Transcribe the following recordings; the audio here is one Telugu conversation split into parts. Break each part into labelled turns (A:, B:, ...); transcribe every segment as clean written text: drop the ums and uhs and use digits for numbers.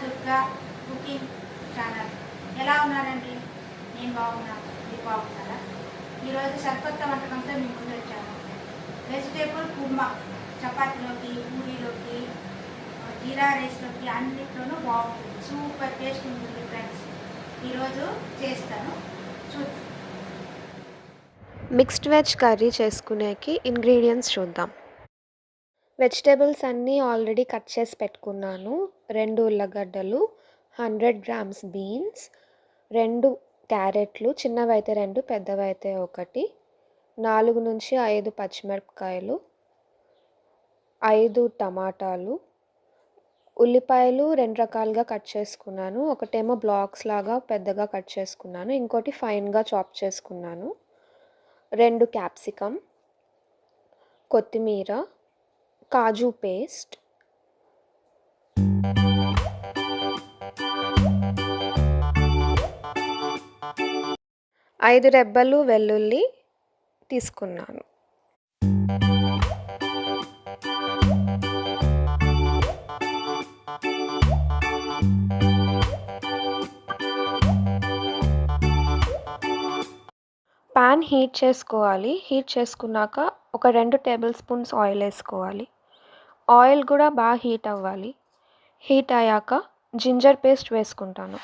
A: Durga cooking channel. ఎలా ఉన్నారండి? నేను బాగున్నాను, మీరు బాగున్నారా? ఈరోజు సరికొత్త వంటకంతో మీ ముందు వచ్చాను. వెజిటేబుల్ కుర్మా చపాతీలోకి, పూరీలోకి, జీరా రైస్లోకి అన్నిట్లోనూ బాగుంటుంది. సూపర్ టేస్ట్ ఉంటుంది ఫ్రెండ్స్. ఈరోజు చేస్తాను, చూద్దాం.
B: మిక్స్డ్ వెజ్ కర్రీ చేసుకునేకి ఇంగ్రీడియంట్స్ చూద్దాం. వెజిటేబుల్స్ అన్నీ ఆల్రెడీ కట్ చేసి పెట్టుకున్నాను. 2 ఉల్లగడ్డలు, 100 గ్రామ్స్ బీన్స్, 2 క్యారెట్లు, చిన్నవైతే 2, పెద్దవైతే 1, 4 నుంచి 5 పచ్చిమిరపకాయలు, 5 టమాటాలు, ఉల్లిపాయలు 2 రకాలుగా కట్ చేసుకున్నాను. ఒకటేమో బ్లాక్స్ లాగా పెద్దగా కట్ చేసుకున్నాను, ఇంకోటి ఫైన్గా చాప్ చేసుకున్నాను. 2 క్యాప్సికమ్, కొత్తిమీర, కాజు పేస్ట్, 5 రెబ్బలు వెల్లుల్లి తీసుకున్నాను. పాన్ హీట్ చేసుకోవాలి. హీట్ చేసుకున్నాక ఒక 2 టేబుల్ స్పూన్స్ ఆయిల్ వేసుకోవాలి. ఆయిల్ కూడా బాగా హీట్ అవ్వాలి. హీట్ అయ్యాక జింజర్ పేస్ట్ వేసుకుంటాను.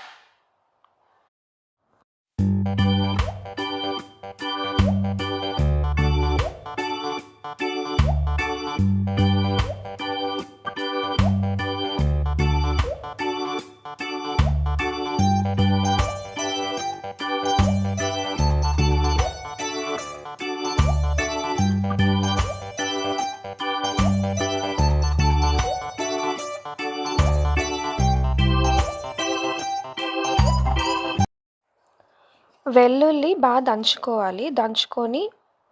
B: వెల్లుల్లి బాగా దంచుకోవాలి. దంచుకొని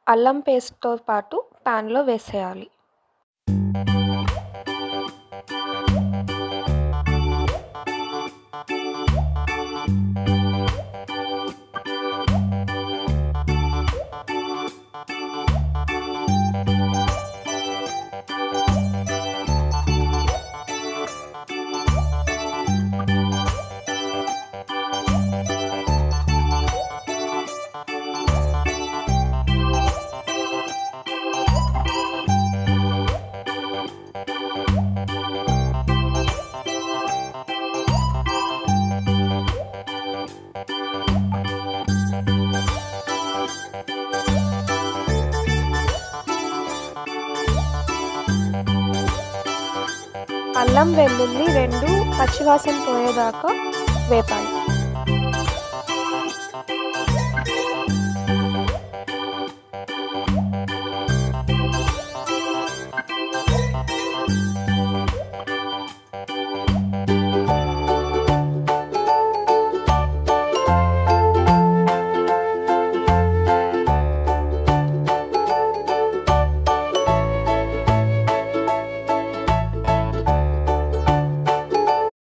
B: అల్లం పేస్ట్తో పాటు ప్యాన్లో వేసేయాలి. అల్లం వెల్లుల్లి 2 పచ్చివాసన పోయేదాకా వేపాలి.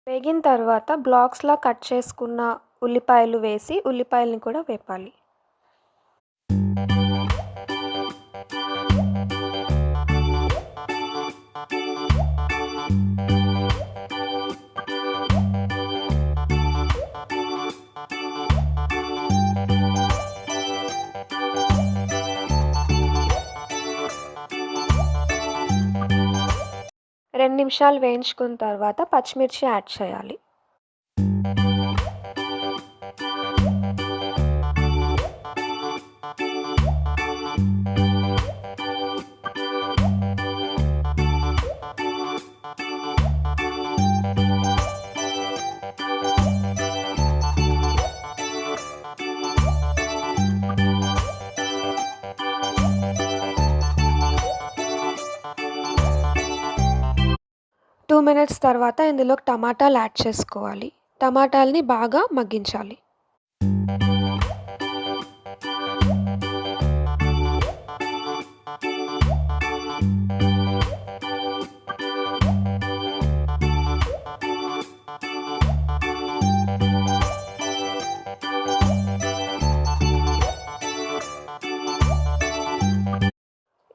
B: వేగిన తర్వాత బ్లాక్స్లా కట్ చేసుకున్న ఉల్లిపాయలు వేసి ఉల్లిపాయలని కూడా వేపాలి. రెండు నిమిషాలు వేయించుకున్న తర్వాత పచ్చిమిర్చి యాడ్ చేయాలి. టూ మినిట్స్ తర్వాత ఇందులోకి టమాటాలు యాడ్ చేసుకోవాలి. టమాటాలని బాగా మగ్గించాలి.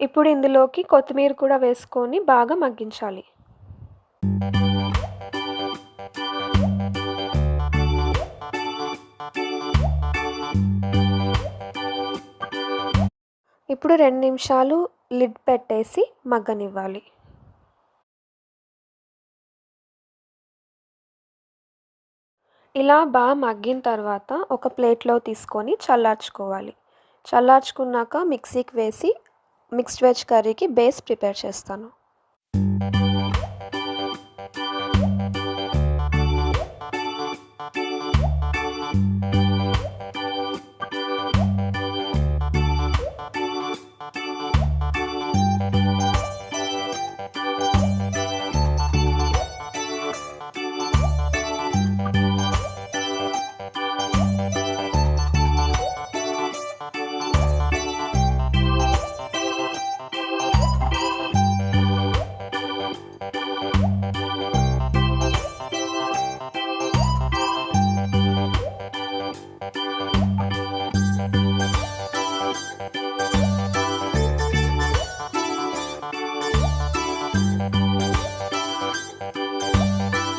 B: ఇప్పుడు ఇందులోకి కొత్తిమీర కూడా వేసుకొని బాగా మగ్గించాలి. ఇప్పుడు 2 నిమిషాలు లిడ్ పెట్టేసి మగ్గనివ్వాలి. ఇలా బాగా మగ్గిన తర్వాత ఒక ప్లేట్‌లో తీసుకొని చల్లార్చుకోవాలి. చల్లార్చుకున్నాక మిక్సీకి వేసి మిక్స్డ్ వెజ్ కర్రీకి బేస్ ప్రిపేర్ చేస్తాను.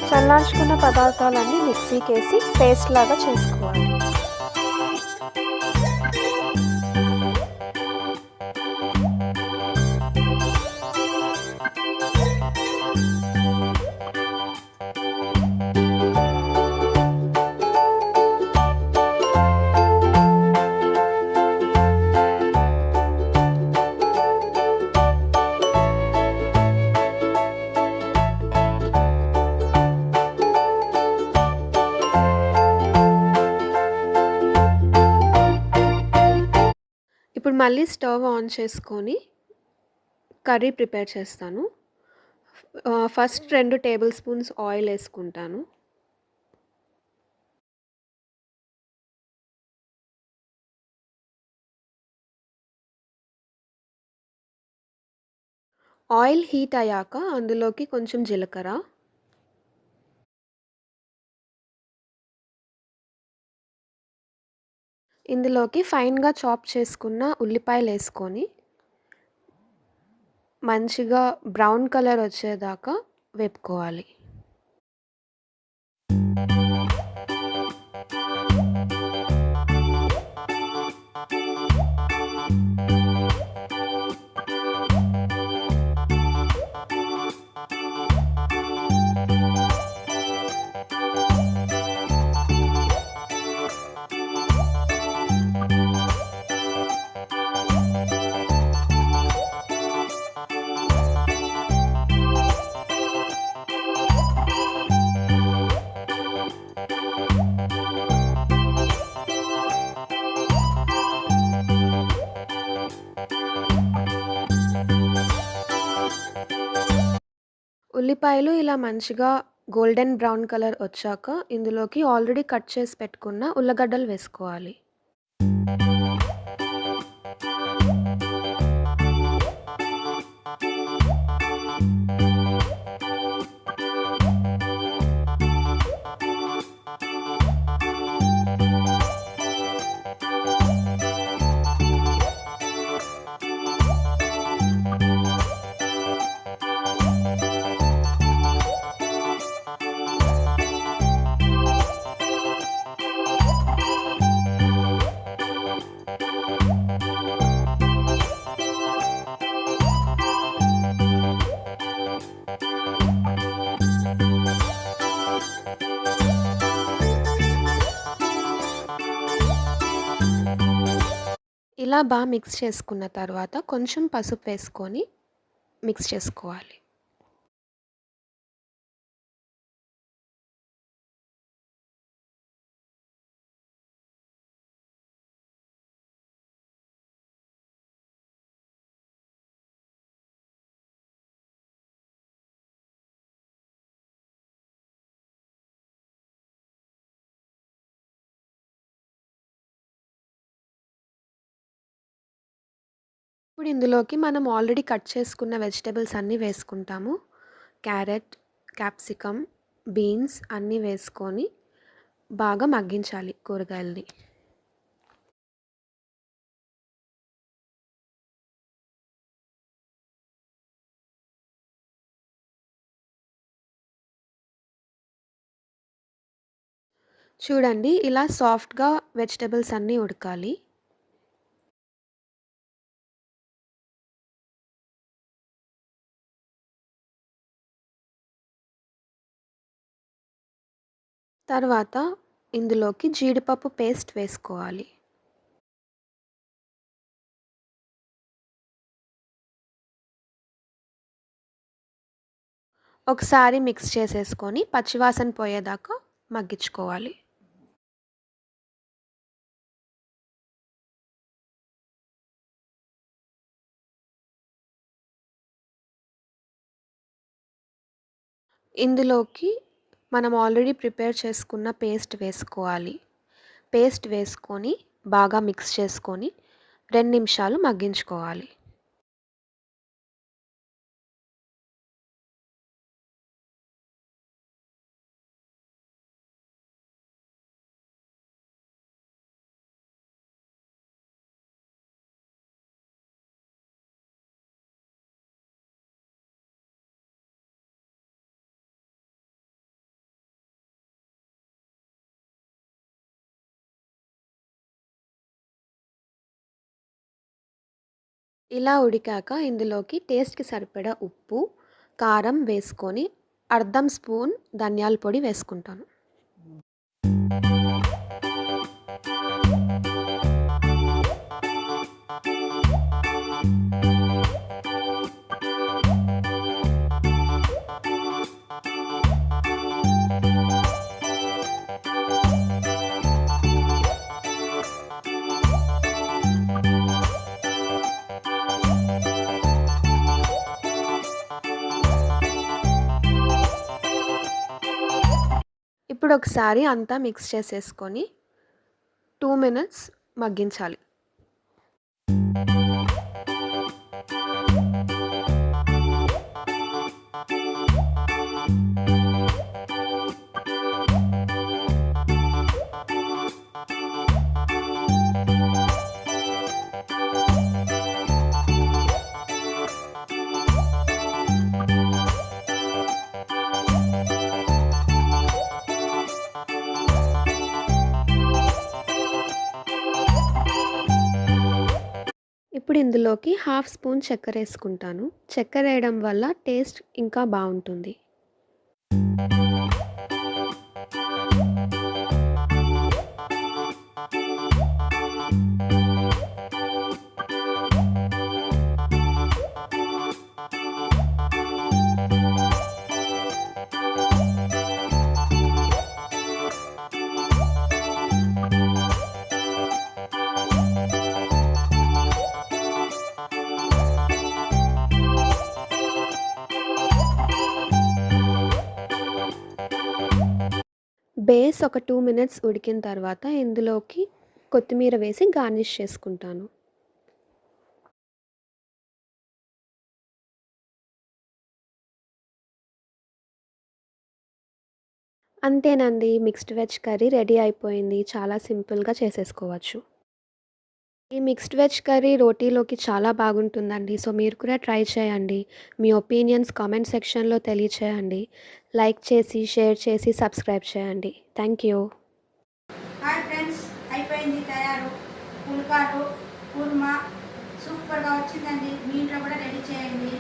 B: చల్లార్చుకున్న పదార్థాలన్నీ మిక్సీకేసి పేస్ట్ లాగా చేసుకోవాలి. ఇప్పుడు మళ్ళీ స్టవ్ ఆన్ చేసుకొని కర్రీ ప్రిపేర్ చేస్తాను. ఫస్ట్ 2 టేబుల్ స్పూన్స్ ఆయిల్ వేసుకుంటాను. ఆయిల్ హీట్ అయ్యాక అందులోకి కొంచెం జీలకర్ర, ఇందులోకి ఫైన్‌గా చాప్ చేసుకున్న ఉల్లిపాయలు వేసుకొని మంచిగా బ్రౌన్ కలర్ వచ్చేదాకా వేపుకోవాలి. ఉల్లిపాయలు ఇలా మంచిగా గోల్డెన్ బ్రౌన్ కలర్ వచ్చాక ఇందులోకి ఆల్రెడీ కట్ చేసి పెట్టుకున్న ఉల్లగడ్డలు వేసుకోవాలి. ఇలా బాగా మిక్స్ చేసుకున్న తర్వాత కొంచెం పసుపు వేసుకొని మిక్స్ చేసుకోవాలి. ఇప్పుడు ఇందులోకి మనం ఆల్రెడీ కట్ చేసుకున్న వెజిటబుల్స్ అన్నీ వేసుకుంటాము. క్యారెట్, క్యాప్సికమ్, బీన్స్ అన్నీ వేసుకొని బాగా మగ్గించాలి కూరగాయలని. చూడండి ఇలా సాఫ్ట్‌గా వెజిటబుల్స్ అన్నీ ఉడకాలి. తర్వాత ఇందులోకి జీడిపప్పు పేస్ట్ వేసుకోవాలి. ఒకసారి మిక్స్ చేసేసుకొని పచ్చివాసన పోయేదాకా మగ్గించుకోవాలి. ఇందులోకి మనం ఆల్రెడీ ప్రిపేర్ చేసుకున్న పేస్ట్ వేసుకోవాలి. పేస్ట్ వేసుకొని బాగా మిక్స్ చేసుకొని 2 నిమిషాలు మగ్గించుకోవాలి. ఇలా ఉడికాక ఇందులోకి టేస్ట్‌కి సరిపడా ఉప్పు, కారం వేసుకొని అర్ధం స్పూన్ ధనియాల పొడి వేసుకుంటాను. ఇప్పుడు ఒకసారి అంతా మిక్స్ చేసేసుకొని 2 మినిట్స్ మగ్గించాలి. ఇప్పుడు ఇందులోకి హాఫ్ స్పూన్ చక్కెర వేసుకుంటాను. చక్కెర వేయడం వల్ల టేస్ట్ ఇంకా బాగుంటుంది. బేస్ ఒక 2 మినిట్స్ ఉడికిన తర్వాత ఇందులోకి కొత్తిమీర వేసి గార్నిష్ చేసుకుంటాను. అంతేనండి, మిక్స్డ్ వెజ్ కర్రీ రెడీ అయిపోయింది. చాలా సింపుల్‌గా చేసేసుకోవచ్చు. ఈ మిక్స్డ్ వెజ్ కర్రీ రోటీలోకి చాలా బాగుంటుందండి. సో, మీరు కూడా ట్రై చేయండి. మీ ఒపీనియన్స్ కామెంట్ సెక్షన్‌లో తెలియచేయండి. లైక్ చేసి, షేర్ చేసి, సబ్స్క్రైబ్ చేయండి. Thank you.
A: హాయ్ ఫ్రెండ్స్, అయిపోయింది తయారు. పుల్కాలు కుర్మా సూపర్గా వచ్చిందండి. మీ ఇంట్లో కూడా రెడీ చేయండి.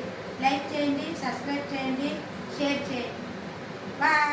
A: లైక్ చేయండి, సబ్స్క్రైబ్ చేయండి, షేర్ చేయండి. బాయ్.